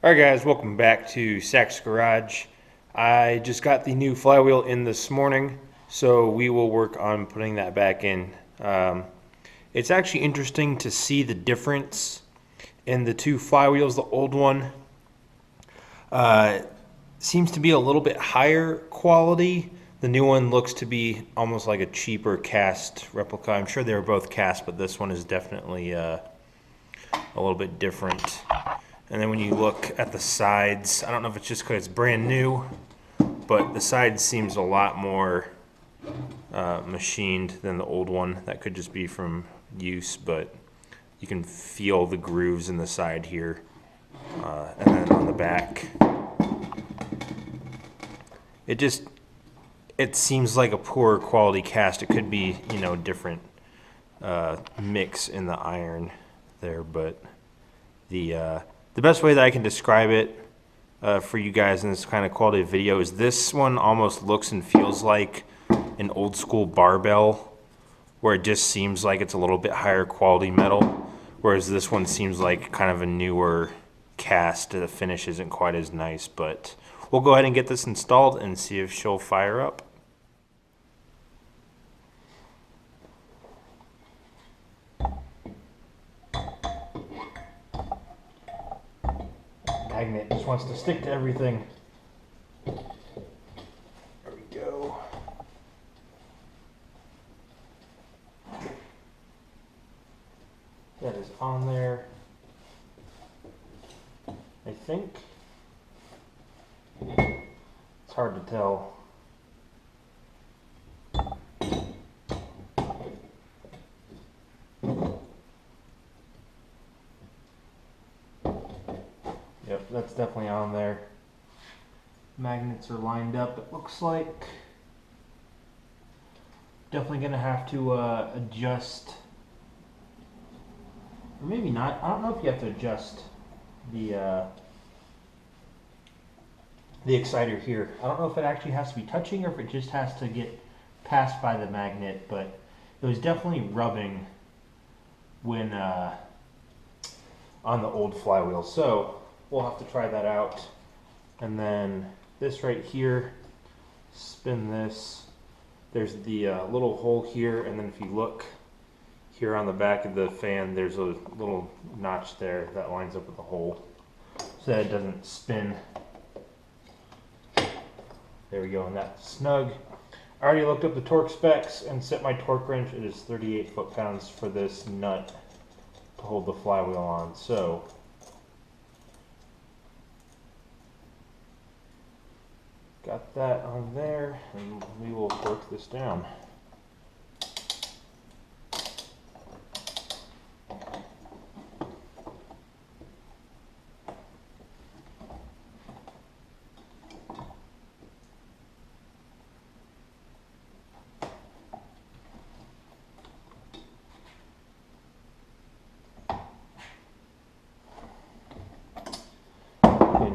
Alright guys, welcome back to Sack's Garage. I just got the new flywheel in this morning, so we will work on putting that back in. It's actually interesting to see the difference in the two flywheels. The old one seems to be a little bit higher quality. The new one looks to be almost like a cheaper cast replica. I'm sure they were both cast, but this one is definitely a little bit different. And then when you look at the sides, I don't know if it's just because it's brand new, but the side seems a lot more machined than the old one. That could just be from use, but you can feel the grooves in the side here. And then on the back, it seems like a poor quality cast. It could be, you know, different mix in the iron there, but the best way that I can describe it for you guys in this kind of quality of video is this one almost looks and feels like an old school barbell, where it just seems like it's a little bit higher quality metal, whereas this one seems like kind of a newer cast. The finish isn't quite as nice, but we'll go ahead and get this installed and see if she'll fire up. Magnet just wants to stick to everything. There we go. That is on there, I think. It's hard to tell. Yep, that's definitely on there. Magnets are lined up, it looks like. Definitely gonna have to adjust, or maybe not. I don't know if you have to adjust the exciter here. I don't know if it actually has to be touching or if it just has to get passed by the magnet, but it was definitely rubbing when on the old flywheel. So we'll have to try that out. And then this right here, spin this. There's the little hole here, and then if you look here on the back of the fan, there's a little notch there that lines up with the hole so that it doesn't spin. There we go, and that's snug. I already looked up the torque specs and set my torque wrench. It is 38 foot-pounds for this nut to hold the flywheel on. So got that on there, and we will work this down.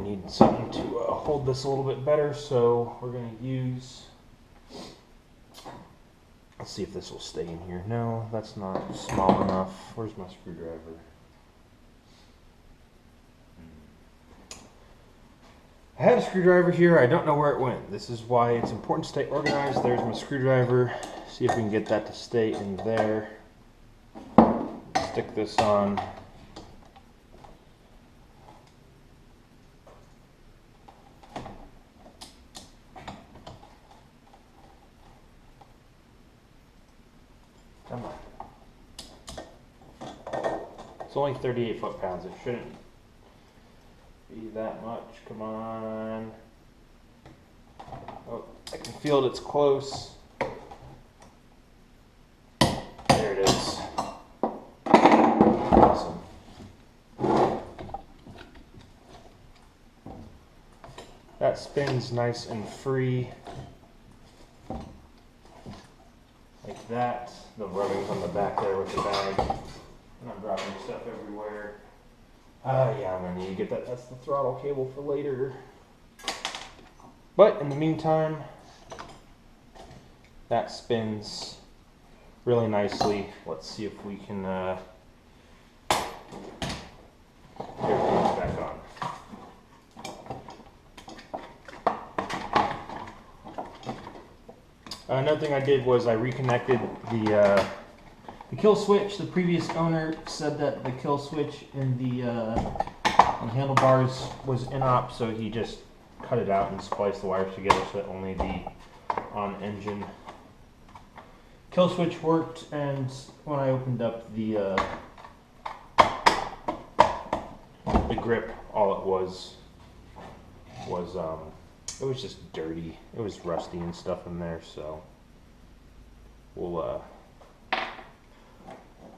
Need something to hold this a little bit better, so we're going to use, let's see if this will stay in here. No, that's not small enough. Where's my screwdriver? I had a screwdriver here. I don't know where it went. This is why it's important to stay organized. There's my screwdriver. See if we can get that to stay in there. Stick this on. Come on. It's only 38 foot-pounds. It shouldn't be that much. Come on. Oh, I can feel it. It's close. There it is. Awesome. That spins nice and free. Like that. The rubbing's on the back there with the bag. And I'm dropping stuff everywhere. Yeah, I'm gonna need to get that. That's the throttle cable for later. But in the meantime, that spins really nicely. Let's see if we can get everything back on. Another thing I did was I reconnected the kill switch. The previous owner said that the kill switch in the handlebars was inop, so he just cut it out and spliced the wires together so that only the on-engine kill switch worked. And when I opened up the grip, all it was it was just dirty. It was rusty and stuff in there, so we'll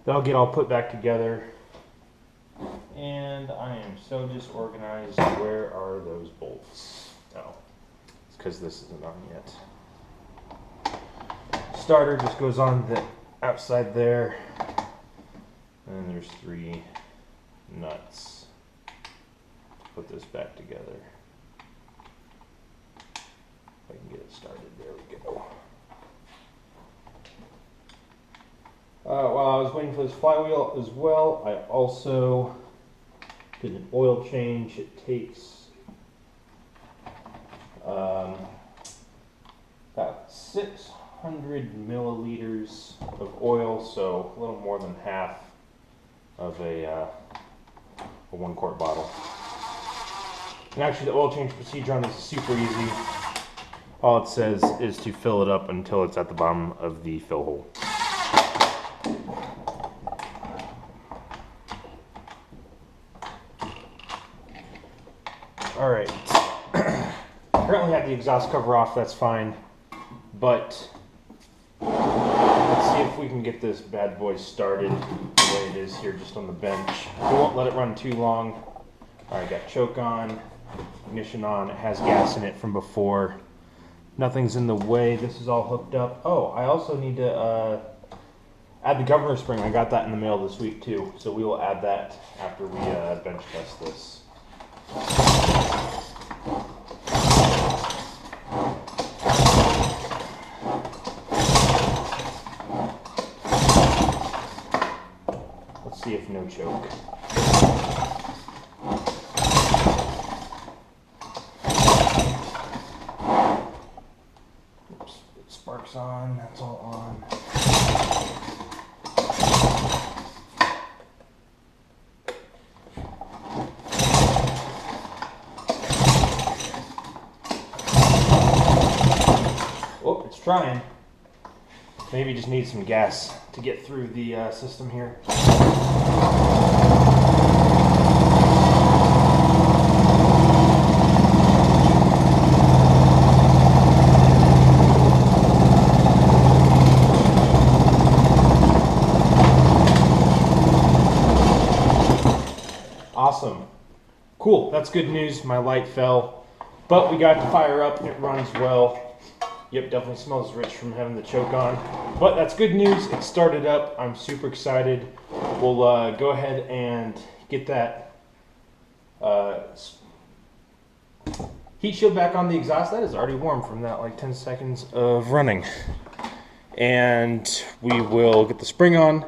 that'll get all put back together. And I am so disorganized. Where are those bolts? Oh, it's because this isn't on yet. Starter just goes on the outside there, and there's 3 nuts to put this back together. If I can get it started, there we go. While I was waiting for this flywheel as well, I also did an oil change. It takes about 600 milliliters of oil, so a little more than half of a 1-quart bottle. And actually the oil change procedure on this is super easy. All it says is to fill it up until it's at the bottom of the fill hole. Alright, currently have the exhaust cover off, that's fine, but let's see if we can get this bad boy started the way it is here just on the bench. We won't let it run too long. Alright, got choke on, ignition on, it has gas in it from before. Nothing's in the way, this is all hooked up. Oh, I also need to add the governor spring. I got that in the mail this week too, so we will add that after we bench test this. Let's see if no choke. Oops, it sparks on, that's all on. Oh, it's trying. Maybe just need some gas to get through the system here. Awesome. Cool, that's good news. My light fell, but we got it to fire up. It runs well. Yep, definitely smells rich from having the choke on. But that's good news. It started up. I'm super excited. We'll go ahead and get that heat shield back on the exhaust. That is already warm from that like 10 seconds of running. And we will get the spring on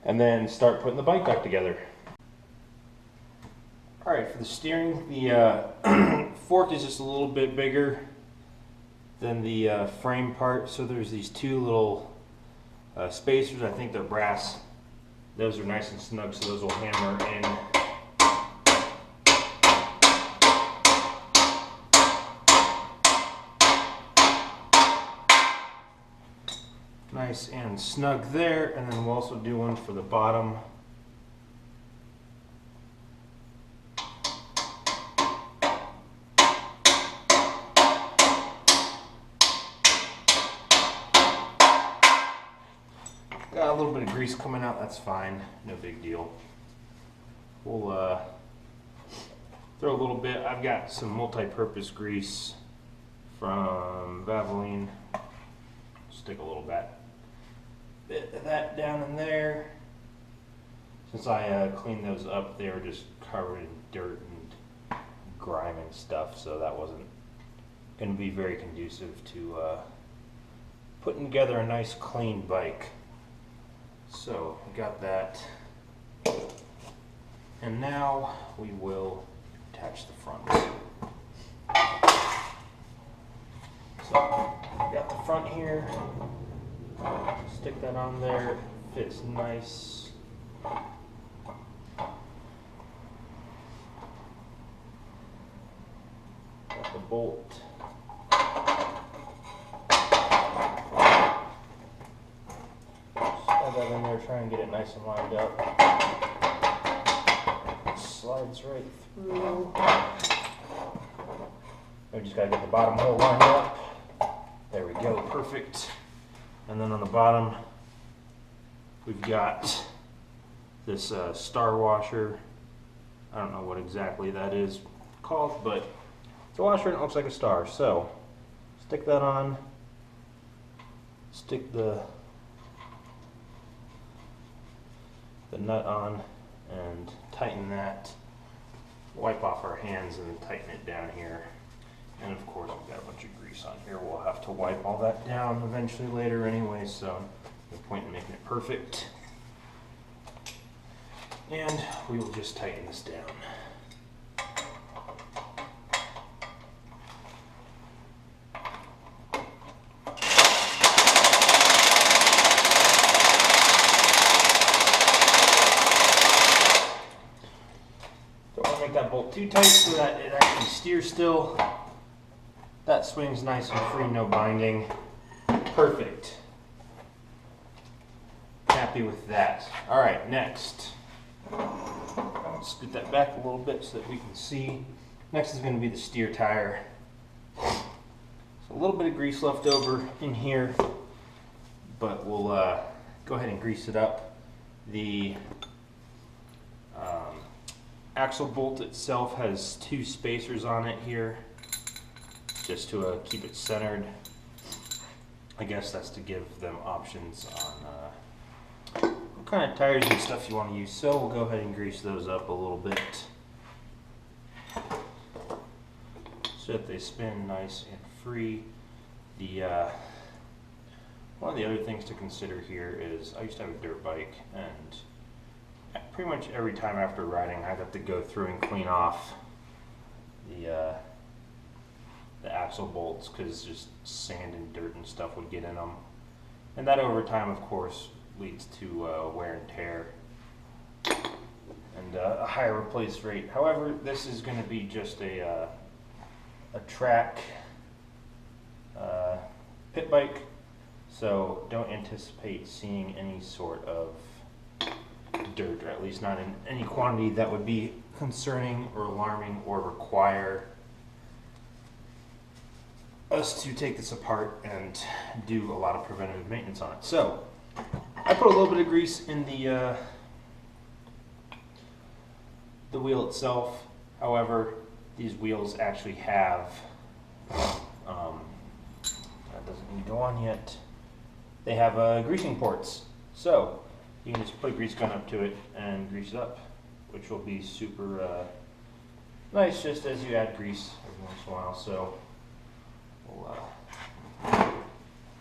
and then start putting the bike back together. All right, for the steering, the fork is just a little bit bigger than the frame part, so there's these 2 little spacers. I think they're brass. Those are nice and snug, so those will hammer in. Nice and snug there, and then we'll also do one for the bottom. Got a little bit of grease coming out, that's fine, no big deal. We'll throw a little bit. I've got some multi-purpose grease from Valvoline. Stick a little bit of that down in there. Since I cleaned those up, they were just covered in dirt and grime and stuff, so that wasn't going to be very conducive to putting together a nice clean bike. So we got that, and now we will attach the front. So we got the front here. Stick that on there. Fits nice. Got the bolt. Slide that in there, try and get it nice and lined up. Slides right through. We just gotta get the bottom hole lined up. There we go, perfect. And then on the bottom, we've got this star washer. I don't know what exactly that is called, but it's a washer and it looks like a star. So stick that on, stick the nut on, and tighten that. Wipe off our hands and tighten it down here. And of course, we've got a bunch of grease on here. We'll have to wipe all that down eventually later anyway, so no point in making it perfect. And we will just tighten this down. Don't want to make that bolt too tight so that it actually steers still. That swing's nice and free, no binding. Perfect. Happy with that. All right, next. Scoot that back a little bit so that we can see. Next is going to be the steer tire. So a little bit of grease left over in here, but we'll go ahead and grease it up. The axle bolt itself has 2 spacers on it here, just to keep it centered. I guess that's to give them options on what kind of tires and stuff you want to use. So we'll go ahead and grease those up a little bit so that they spin nice and free. One of the other things to consider here is I used to have a dirt bike, and pretty much every time after riding I'd have to go through and clean off the axle bolts because just sand and dirt and stuff would get in them, and that over time of course leads to wear and tear and a higher replace rate. However, this is going to be just a track pit bike, so don't anticipate seeing any sort of dirt, or at least not in any quantity that would be concerning or alarming or require us to take this apart and do a lot of preventative maintenance on it. So I put a little bit of grease in the wheel itself. However, these wheels actually have that doesn't need to go on yet. They have greasing ports, so you can just put a grease gun up to it and grease it up, which will be super nice just as you add grease every once in a while. So we'll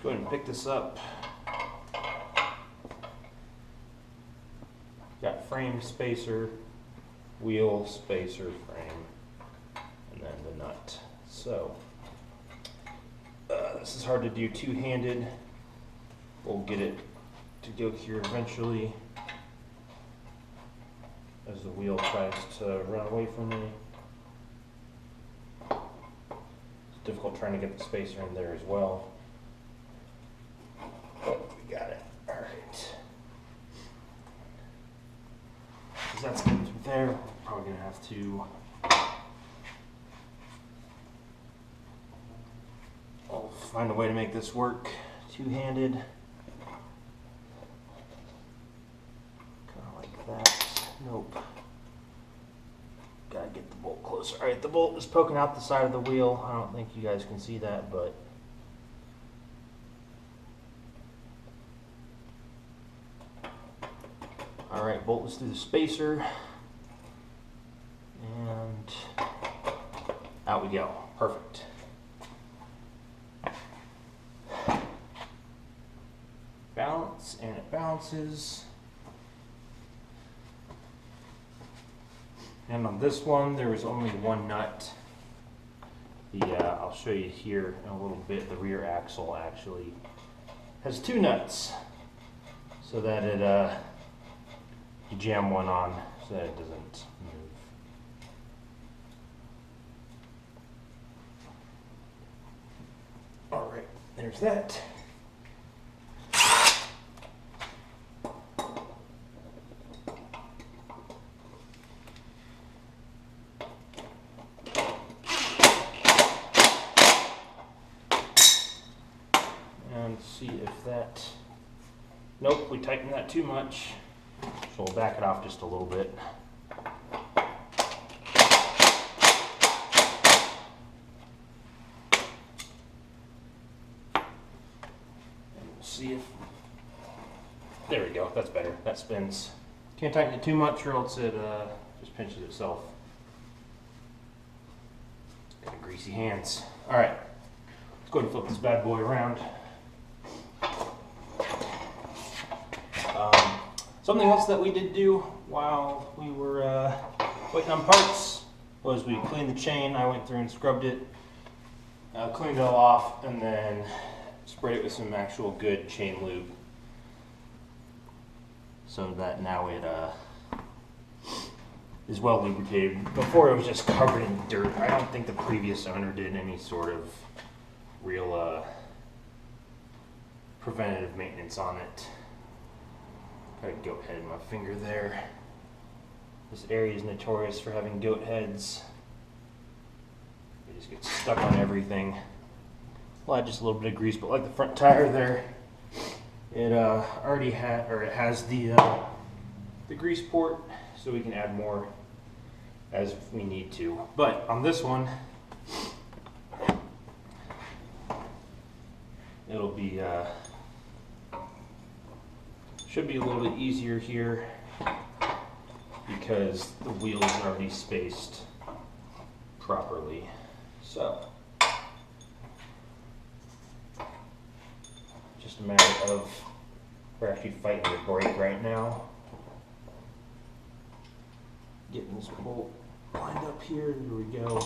go ahead and pick this up. Got frame spacer, wheel spacer, frame, and then the nut. So this is hard to do two-handed. We'll get it to go here eventually as the wheel tries to run away from me. It's difficult trying to get the spacer in there as well. But we got it. All right. As that's getting through there, we're probably going to have to find a way to make this work two-handed. Kind of like that. Nope. Gotta get the bolt closer. Alright, the bolt is poking out the side of the wheel. I don't think you guys can see that, but alright, bolt is through the spacer. And out we go. Perfect. Balance, and it balances. And on this one, there was only one nut. I'll show you here in a little bit, the rear axle actually has 2 nuts so that it, you jam one on so that it doesn't move. All right, there's that. And see if that, nope, we tightened that too much. So we'll back it off just a little bit. And we'll see if, there we go, that's better, that spins. Can't tighten it too much or else it just pinches itself. Got greasy hands. All right, let's go ahead and flip this bad boy around. Something else that we did do while we were waiting on parts was we cleaned the chain. I went through and scrubbed it, cleaned it all off, and then sprayed it with some actual good chain lube so that now it is well lubricated. Before it was just covered in dirt. I don't think the previous owner did any sort of real preventative maintenance on it. Got a goat head in my finger there. This area is notorious for having goat heads. They just get stuck on everything. Well, just a little bit of grease, but like the front tire there, it already had, or it has the grease port, so we can add more as we need to. But on this one, it'll be should be a little bit easier here because the wheel is already spaced properly. So just a matter of, we're actually fighting the brake right now. Getting this bolt lined up here, here we go.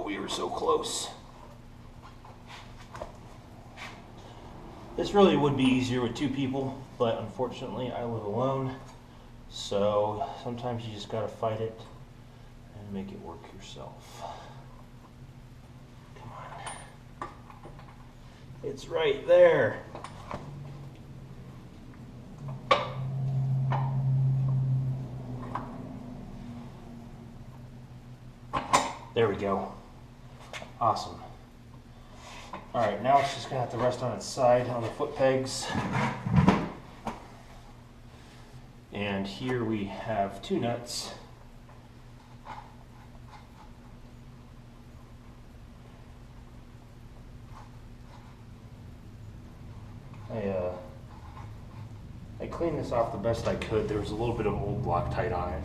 We were so close. This really would be easier with 2 people, but unfortunately I live alone, so sometimes you just gotta fight it and make it work yourself. Come on. It's right there. There we go. Awesome. All right, now it's just gonna have to rest on its side on the foot pegs. And here we have 2 nuts. I cleaned this off the best I could. There was a little bit of old Loctite on it.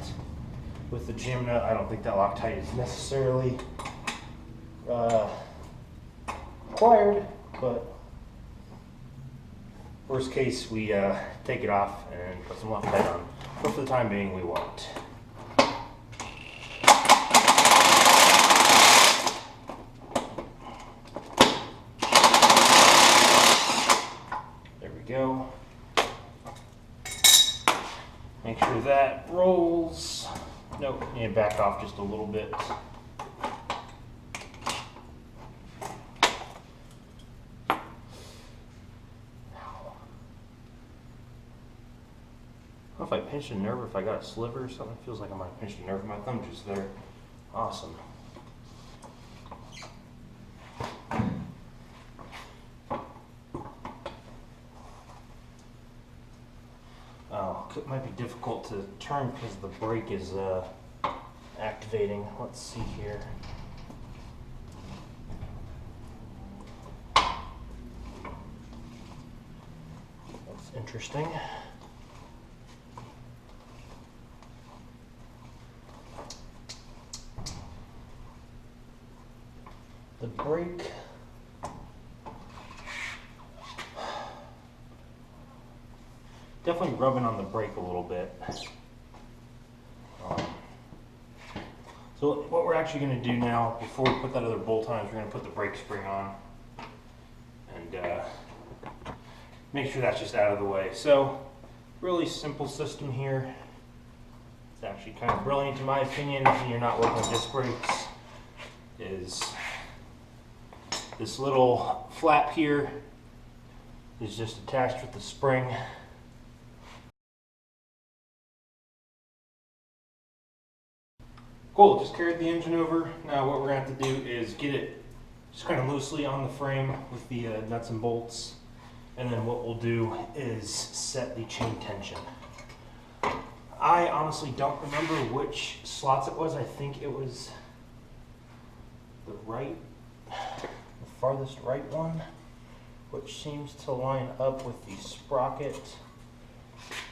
With the jam nut, I don't think that Loctite is necessarily required, but worst case, we take it off and put some Loctite on. But for the time being, we won't. There we go. Make sure that rolls. Nope, need to back off just a little bit. I don't know if I pinched a nerve or if I got a sliver or something. It feels like I might have pinched a nerve in my thumb just there. Awesome. Oh, it might be difficult to turn because the brake is activating. Let's see here. That's interesting. The brake, definitely rubbing on the brake a little bit. So what we're actually going to do now, before we put that other bolt on, is we're going to put the brake spring on and make sure that's just out of the way. So really simple system here. It's actually kind of brilliant in my opinion if you're not working with disc brakes. Is this little flap here is just attached with the spring. Cool, just carried the engine over. Now what we're going to have to do is get it just kind of loosely on the frame with the nuts and bolts. And then what we'll do is set the chain tension. I honestly don't remember which slots it was. I think it was the farthest right one, which seems to line up with the sprocket.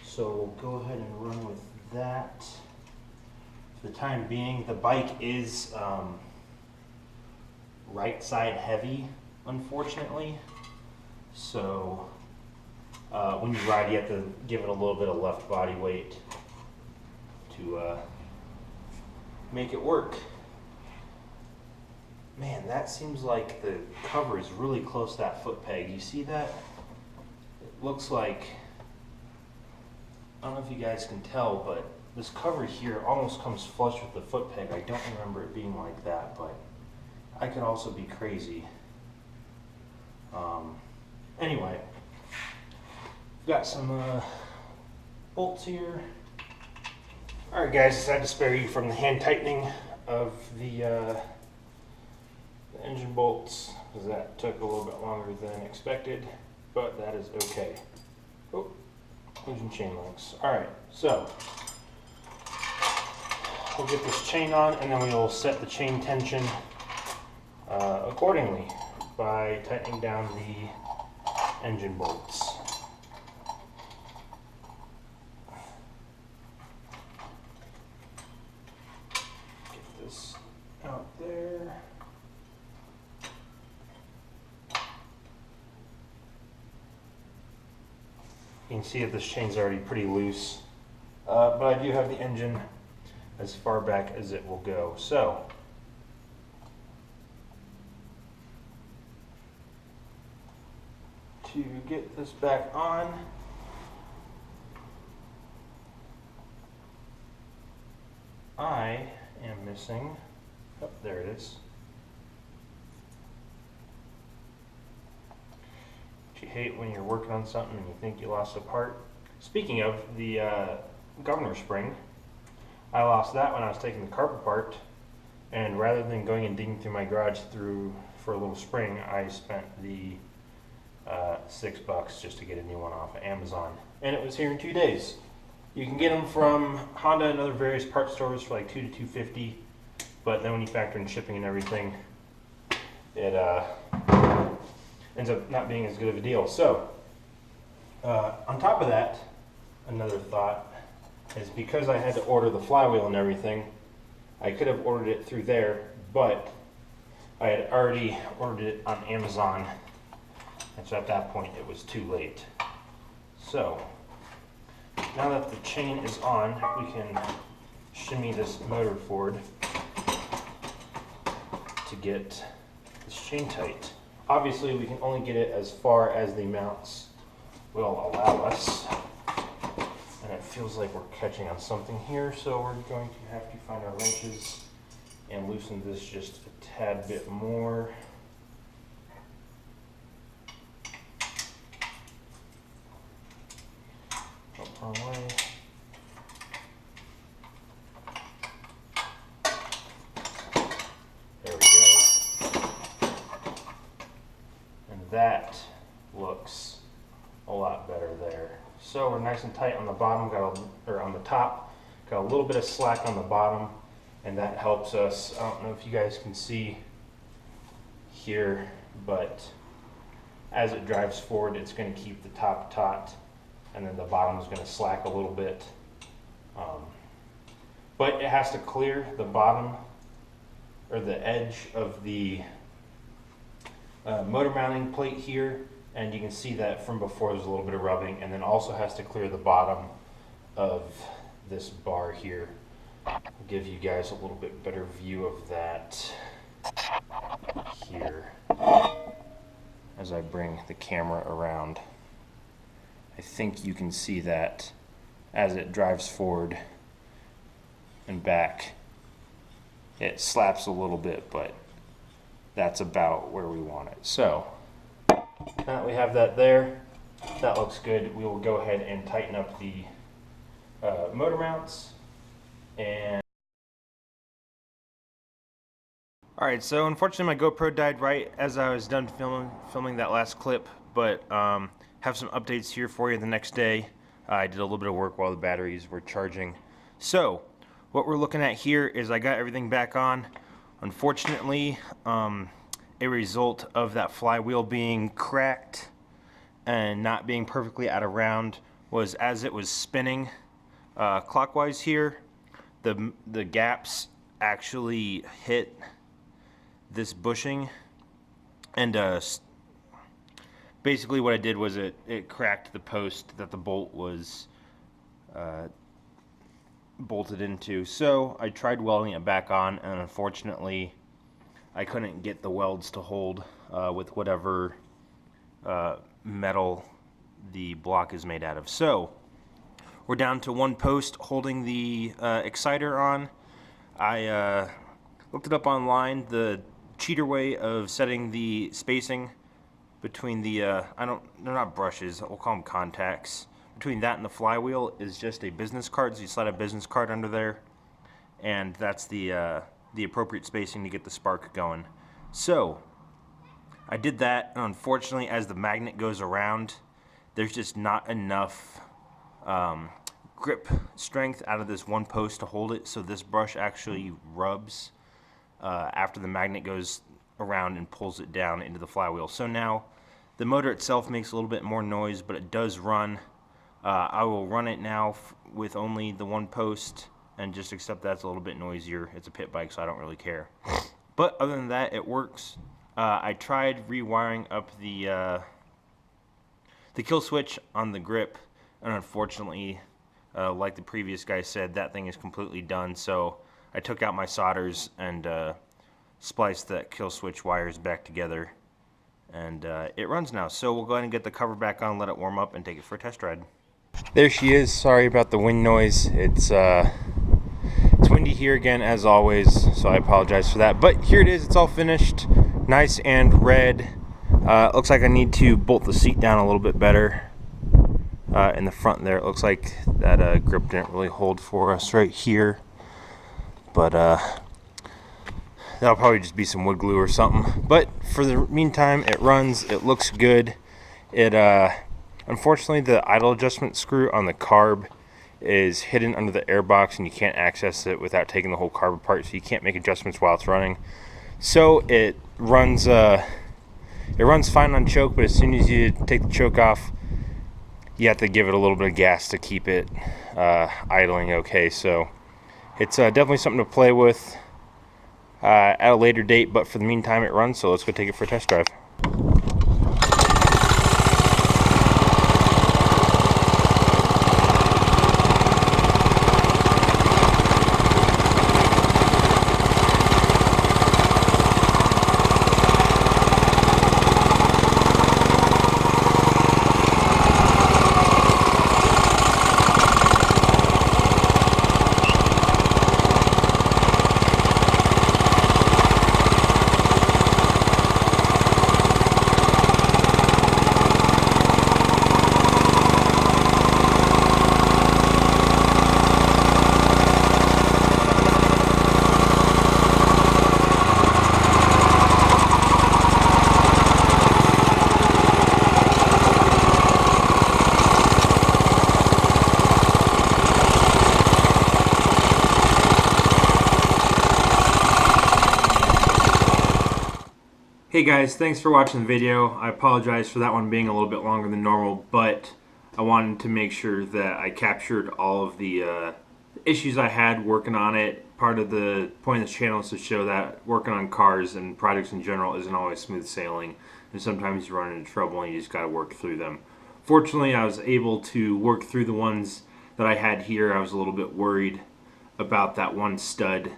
So we'll go ahead and run with that. For the time being, the bike is right side heavy, unfortunately. So when you ride, you have to give it a little bit of left body weight to make it work. Man, that seems like the cover is really close to that foot peg. You see that? It looks like, I don't know if you guys can tell, but this cover here almost comes flush with the foot peg. I don't remember it being like that, but I could also be crazy. Anyway, we've got some bolts here. Alright guys, decided to spare you from the hand tightening of the engine bolts, because that took a little bit longer than expected, but that is okay. Oh, engine chain links. Alright, so we'll get this chain on and then we will set the chain tension accordingly by tightening down the engine bolts. Get this out there. You can see that this chain's already pretty loose, but I do have the engine as far back as it will go. So to get this back on, I am missing, oh, there it is. You hate when you're working on something and you think you lost a part. Speaking of the governor spring, I lost that when I was taking the carb apart, and rather than going and digging through my garage for a little spring, I spent the $6 just to get a new one off of Amazon, and it was here in 2 days. You can get them from Honda and other various parts stores for like $2 to $2.50, but then when you factor in shipping and everything, it ends up not being as good of a deal. So on top of that, another thought is because I had to order the flywheel and everything, I could have ordered it through there, but I had already ordered it on Amazon, and so at that point it was too late. So now that the chain is on, we can shimmy this motor forward to get this chain tight. Obviously we can only get it as far as the mounts will allow us. And it feels like we're catching on something here, so we're going to have to find our wrenches and loosen this just a tad bit more. Oh, wrong way. There we go. And that looks a lot better there. So we're nice and tight on the bottom, on the top, got a little bit of slack on the bottom, and that helps us. I don't know if you guys can see here, but as it drives forward, it's going to keep the top taut, and then the bottom is going to slack a little bit. But it has to clear the bottom, or the edge of the motor mounting plate here, and you can see that from before there's a little bit of rubbing, and then also has to clear the bottom of this bar here. I'll give you guys a little bit better view of that here as I bring the camera around. I think you can see that as it drives forward and back, it slaps a little bit, but that's about where we want it. So now that we have that there, that looks good. We will go ahead and tighten up the motor mounts. And alright, so unfortunately my GoPro died right as I was done filming that last clip, but have some updates here for you the next day. I did a little bit of work while the batteries were charging. So what we're looking at here is I got everything back on. Unfortunately, a result of that flywheel being cracked and not being perfectly out of round was as it was spinning clockwise here, the gaps actually hit this bushing, and basically what I did was it cracked the post that the bolt was bolted into. So I tried welding it back on, and unfortunately I couldn't get the welds to hold with whatever metal the block is made out of. So we're down to one post holding the exciter on. I looked it up online, the cheater way of setting the spacing between the they're not brushes, we'll call them contacts, between that and the flywheel is just a business card. So you slide a business card under there, and that's the appropriate spacing to get the spark going. So I did that, and unfortunately as the magnet goes around, there's just not enough grip strength out of this one post to hold it, so this brush actually rubs after the magnet goes around and pulls it down into the flywheel. So now the motor itself makes a little bit more noise, but it does run. I will run it now with only the one post and just accept that's a little bit noisier. It's a pit bike, so I don't really care. But other than that, it works. I tried rewiring up the kill switch on the grip, and unfortunately, like the previous guy said, that thing is completely done. So I took out my solders and spliced the kill switch wires back together, and it runs now. So we'll go ahead and get the cover back on, let it warm up, and take it for a test ride. There she is. Sorry about the wind noise. It's windy here again as always, so I apologize for that. But here it is. It's all finished, nice and red. Looks like I need to bolt the seat down a little bit better in the front there. It looks like that grip didn't really hold for us right here, but that'll probably just be some wood glue or something. But for the meantime, it runs. It looks good. It unfortunately, the idle adjustment screw on the carb is hidden under the airbox, and you can't access it without taking the whole carb apart, so you can't make adjustments while it's running. So it runs fine on choke, but as soon as you take the choke off, you have to give it a little bit of gas to keep it idling okay. So it's definitely something to play with at a later date, but for the meantime it runs, so let's go take it for a test drive. Hey guys, thanks for watching the video. I apologize for that one being a little bit longer than normal, but I wanted to make sure that I captured all of the issues I had working on it part of the point of this channel is to show that working on cars and projects in general isn't always smooth sailing, and sometimes you run into trouble and you just got to work through them. Fortunately, I was able to work through the ones that I had here. I was a little bit worried about that one stud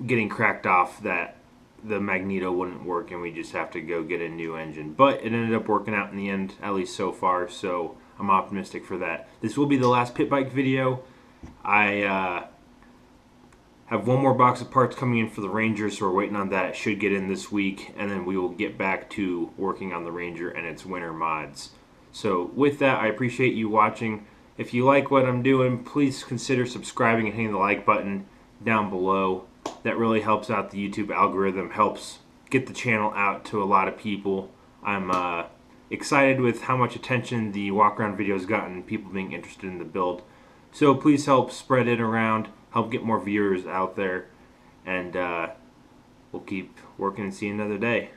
getting cracked off, that the magneto wouldn't work and we just have to go get a new engine. But it ended up working out in the end, at least so far, so I'm optimistic for that. This will be the last pit bike video. I have one more box of parts coming in for the Ranger, so we're waiting on that. It should get in this week, and then we will get back to working on the Ranger and its winter mods. So with that, I appreciate you watching. If you like what I'm doing, please consider subscribing and hitting the like button down below. That really helps out the YouTube algorithm, helps get the channel out to a lot of people. I'm excited with how much attention the walk around video has gotten, people being interested in the build. So please help spread it around, help get more viewers out there, and we'll keep working and see you another day.